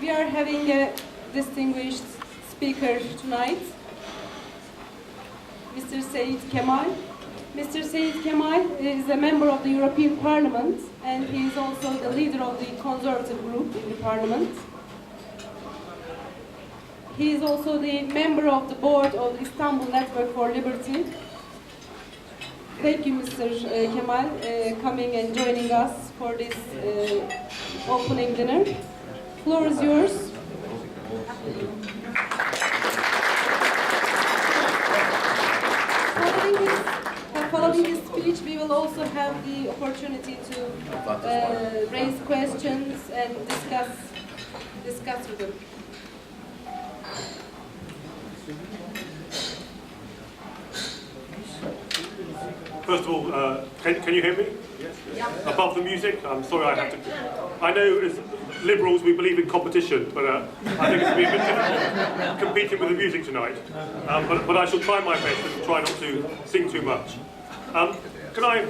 We are having a distinguished speaker tonight, Mr. Syed Kamall. Mr. Syed Kamall is a member of the European Parliament, and he is also the leader of the Conservative group in the Parliament. He is also the member of the board of the Istanbul Network for Liberty. Thank you, Mr. Kamall, coming and joining us for this opening dinner. Floor is yours. Following his speech, we will also have the opportunity to raise questions and discuss with him. First of all, can you hear me? Yes. Yeah. Above the music? I'm sorry I have to. I know as liberals we believe in competition, but I think it's going to be a bit difficult competing with the music tonight. But I shall try my best and try not to sing too much. Can I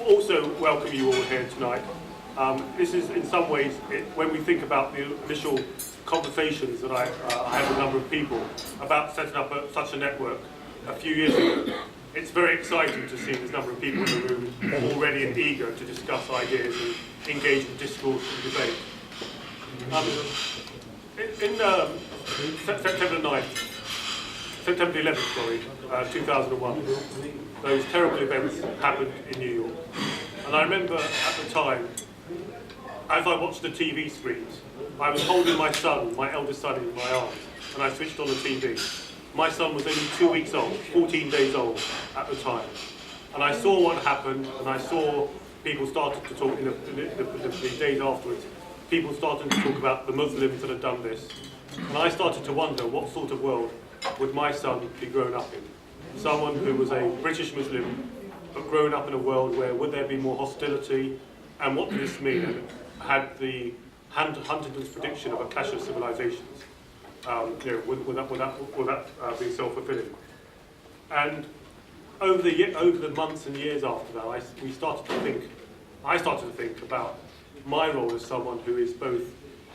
also welcome you all here tonight? This is in some ways, when we think about the initial conversations that I had with a number of people about setting up such a network a few years ago, it's very exciting to see this number of people in the room already and eager to discuss ideas and engage in discourse and debate. September 11th, 2001, those terrible events happened in New York. And I remember at the time, as I watched the TV screens, I was holding my son, my eldest son, in my arms, and I switched on the TV. My son was only 2 weeks old, 14 days old at the time. And I saw what happened, and I saw people started to talk in the days afterwards. People started to talk about the Muslims that had done this. And I started to wonder what sort of world would my son be grown up in? Someone who was a British Muslim, but grown up in a world where would there be more hostility? And what did this mean? And had the Huntington's prediction of a clash of civilizations. Will that be self-fulfilling? And over the months and years after that, I started to think about my role as someone who is both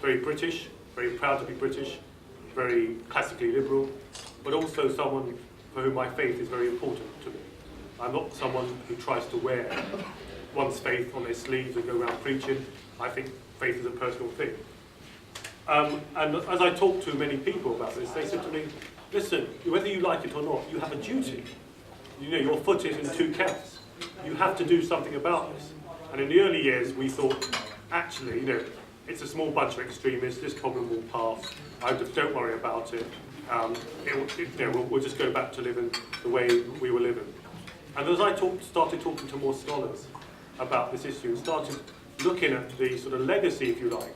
very British, very proud to be British, very classically liberal, but also someone for whom my faith is very important to me. I'm not someone who tries to wear one's faith on their sleeves and go around preaching. I think faith is a personal thing. And as I talked to many people about this, they said to me, listen, whether you like it or not, you have a duty. You know, your foot is in two camps. You have to do something about this. And in the early years, we thought, actually, it's a small bunch of extremists, this problem will pass, don't worry about it. We'll just go back to living the way we were living. And as I started talking to more scholars about this issue, and started looking at the sort of legacy, if you like,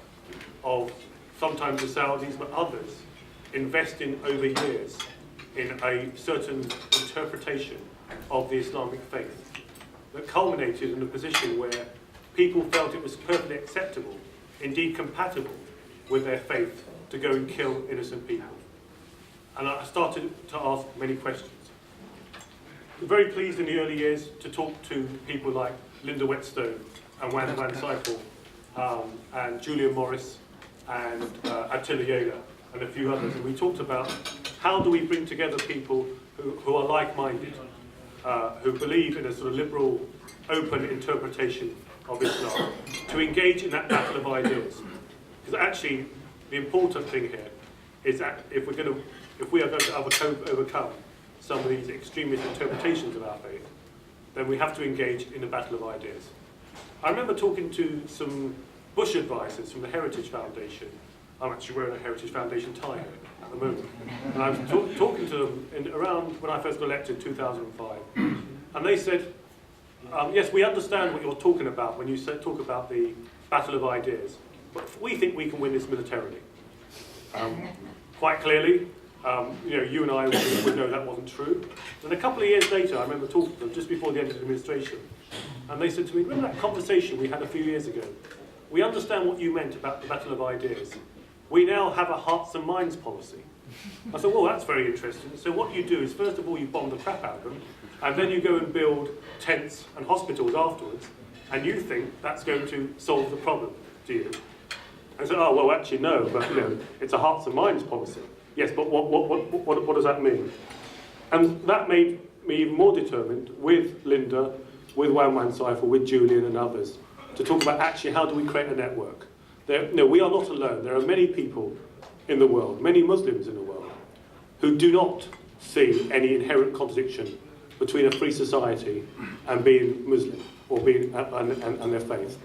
of sometimes the Saudis, but others, investing over years in a certain interpretation of the Islamic faith that culminated in a position where people felt it was perfectly acceptable, indeed compatible, with their faith to go and kill innocent people. And I started to ask many questions. I was very pleased in the early years to talk to people like Linda Whetstone and Wan Saiful, and Julia Morris, and Attila Yega, and a few others, and we talked about how do we bring together people who are like-minded, who believe in a sort of liberal, open interpretation of Islam, to engage in that battle of ideas. Because actually, the important thing here is that if we are going to overcome some of these extremist interpretations of our faith, then we have to engage in a battle of ideas. I remember talking to some Bush advisors from the Heritage Foundation. I'm actually wearing a Heritage Foundation tie at the moment. And I was talking to them around when I first got elected in 2005. And they said, yes, we understand what you're talking about when you talk about the battle of ideas, but we think we can win this militarily. Quite clearly, you and I would know that wasn't true. And a couple of years later, I remember talking to them just before the end of the administration, and they said to me, remember that conversation we had a few years ago? We understand what you meant about the battle of ideas. We now have a hearts and minds policy. I said, well, that's very interesting. So what you do is, first of all, you bomb the crap out of them, and then you go and build tents and hospitals afterwards, and you think that's going to solve the problem, do you? And say, oh, well, actually, no, but, it's a hearts and minds policy. Yes, but what does that mean? And that made me even more determined, with Linda, with Wan Cypher, with Julian and others, to talk about actually how do we create a network. We are not alone. There are many people in the world, many Muslims in the world, who do not see any inherent contradiction between a free society and being Muslim, or being and their faith.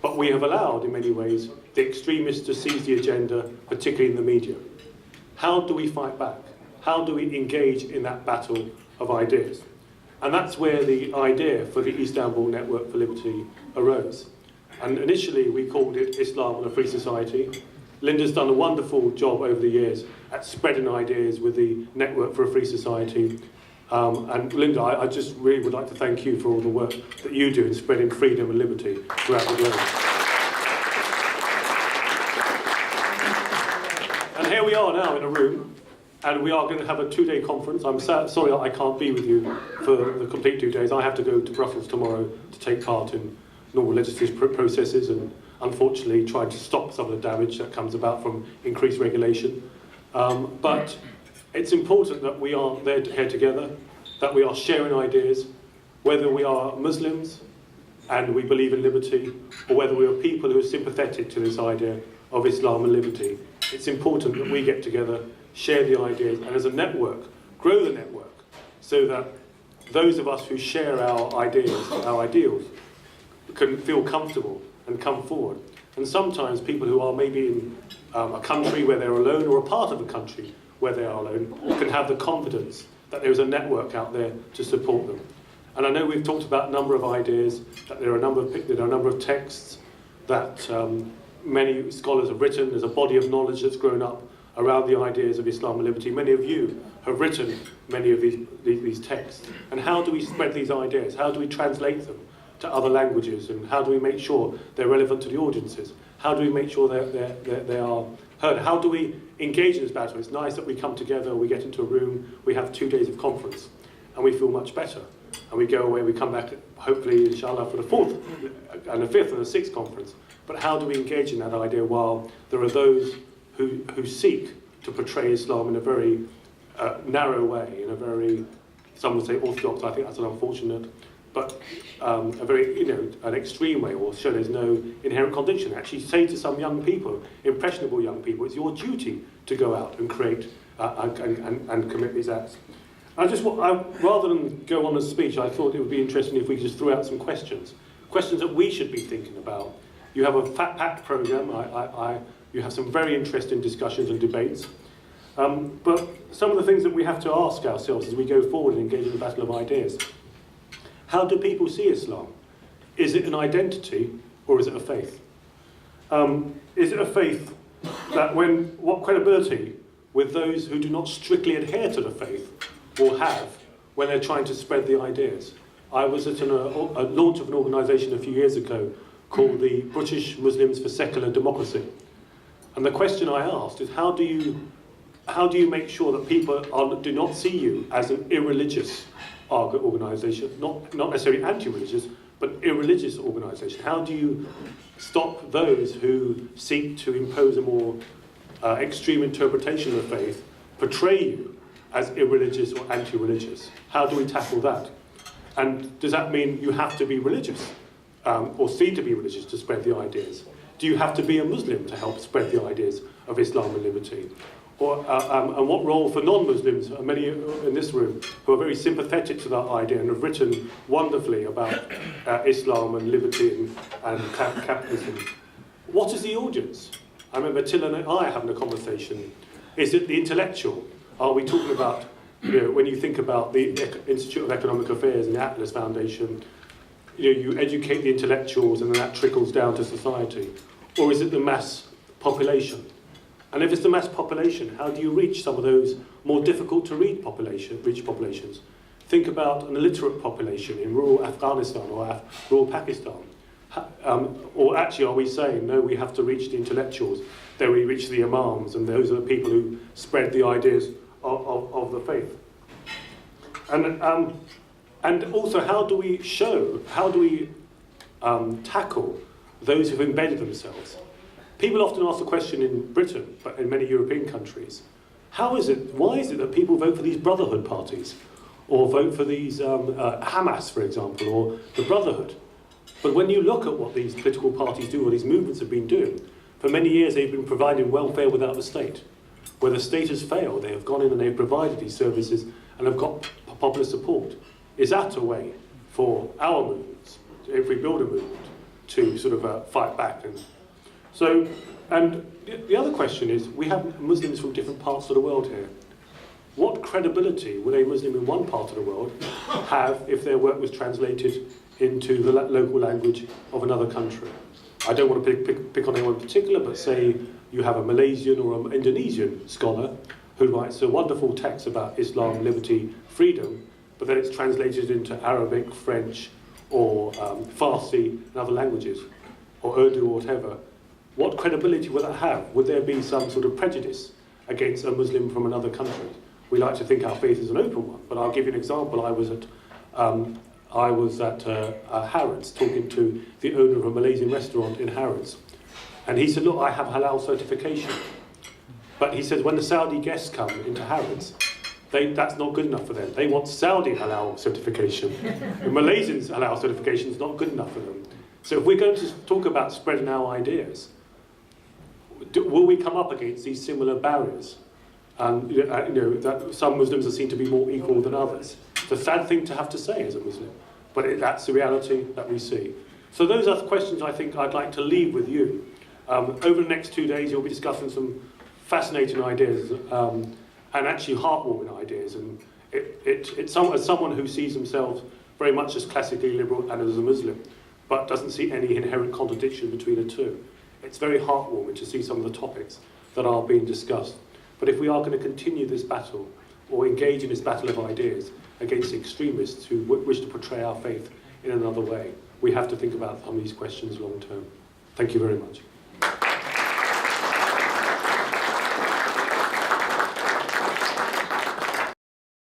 But we have allowed, in many ways, the extremists to seize the agenda, particularly in the media. How do we fight back? How do we engage in that battle of ideas? And that's where the idea for the Istanbul Network for Liberty arose. And initially we called it Islam and a Free Society. Linda's done a wonderful job over the years at spreading ideas with the Network for a Free Society. And Linda, I just really would like to thank you for all the work that you do in spreading freedom and liberty throughout the globe. And here we are now in a room, and we are going to have a 2-day conference. I'm sorry I can't be with you for the complete 2 days. I have to go to Brussels tomorrow to take part in normal legislative processes and unfortunately trying to stop some of the damage that comes about from increased regulation. But it's important that we are here together, that we are sharing ideas, whether we are Muslims and we believe in liberty, or whether we are people who are sympathetic to this idea of Islam and liberty. It's important that we get together, share the ideas, and as a network, grow the network, so that those of us who share our ideas, our ideals, can feel comfortable and come forward. And sometimes people who are maybe in a country where they're alone, or a part of a country where they are alone, can have the confidence that there's a network out there to support them. And I know we've talked about a number of ideas, that there are a number of texts that many scholars have written. There's a body of knowledge that's grown up around the ideas of Islam and liberty. Many of you have written many of these texts. And how do we spread these ideas? How do we translate them to other languages? And how do we make sure they're relevant to the audiences? How do we make sure they are heard? How do we engage in this battle? It's nice that we come together, we get into a room, we have 2 days of conference, and we feel much better. And we go away, we come back, hopefully, inshallah, for the 4th, and the 5th, and the 6th conference. But how do we engage in that idea while there are those who seek to portray Islam in a very narrow way, in a very, some would say orthodox, I think that's an unfortunate, but a very, an extreme way, or show there's no inherent contradiction. Actually say to some young people, impressionable young people, it's your duty to go out and create and commit these acts. Rather than go on a speech, I thought it would be interesting if we just threw out some questions that we should be thinking about. You have a packed programme, you have some very interesting discussions and debates, but some of the things that we have to ask ourselves as we go forward and engage in the battle of ideas. How do people see Islam? Is it an identity or is it a faith? Is it a faith that what credibility with those who do not strictly adhere to the faith will have when they're trying to spread the ideas? I was at a launch of an organisation a few years ago called the British Muslims for Secular Democracy. And the question I asked is, how do you make sure that people do not see you as an irreligious organisation, not necessarily anti-religious, but irreligious organisation? How do you stop those who seek to impose a more extreme interpretation of faith, portray you as irreligious or anti-religious? How do we tackle that? And does that mean you have to be religious, or seem to be religious to spread the ideas? Do you have to be a Muslim to help spread the ideas of Islam and liberty? Or, and what role for non-Muslims, many in this room, who are very sympathetic to that idea and have written wonderfully about Islam and liberty and capitalism. What is the audience? I remember Till and I having a conversation. Is it the intellectual? Are we talking about, when you think about the Institute of Economic Affairs and the Atlas Foundation, you educate the intellectuals and then that trickles down to society? Or is it the mass population? And if it's the mass population, how do you reach some of those more difficult to reach populations? Think about an illiterate population in rural Afghanistan or rural Pakistan. Or actually, are we saying, no, we have to reach the intellectuals, then we reach the imams, and those are the people who spread the ideas of the faith? And also, how do we tackle those who've embedded themselves People often ask the question in Britain, but in many European countries, why is it that people vote for these brotherhood parties? Or vote for these Hamas, for example, or the Brotherhood? But when you look at what these political parties do, what these movements have been doing, for many years they've been providing welfare without the state. Where the state has failed, they have gone in and they've provided these services and have got popular support. Is that a way for our movements, if we build a movement, to sort of fight back? And the other question is, we have Muslims from different parts of the world here. What credibility would a Muslim in one part of the world have if their work was translated into the local language of another country? I don't want to pick on anyone in particular, but say you have a Malaysian or an Indonesian scholar who writes a wonderful text about Islam, liberty, freedom, but then it's translated into Arabic, French, or Farsi and other languages, or Urdu or whatever. What credibility would that have? Would there be some sort of prejudice against a Muslim from another country? We like to think our faith is an open one, but I'll give you an example. I was at Harrods talking to the owner of a Malaysian restaurant in Harrods, and he said, look, I have halal certification. But he says when the Saudi guests come into Harrods, that's not good enough for them. They want Saudi halal certification. The Malaysians halal certification is not good enough for them. So if we're going to talk about spreading our ideas, will we come up against these similar barriers? And that some Muslims are seen to be more equal than others. It's a sad thing to have to say as a Muslim, but that's the reality that we see. So those are the questions I think I'd like to leave with you. Over the next 2 days, you'll be discussing some fascinating ideas and actually heartwarming ideas. And as someone who sees themselves very much as classically liberal and as a Muslim, but doesn't see any inherent contradiction between the two, it's very heartwarming to see some of the topics that are being discussed. But if we are going to continue this battle, or engage in this battle of ideas against extremists who wish to portray our faith in another way, we have to think about some of these questions long term. Thank you very much.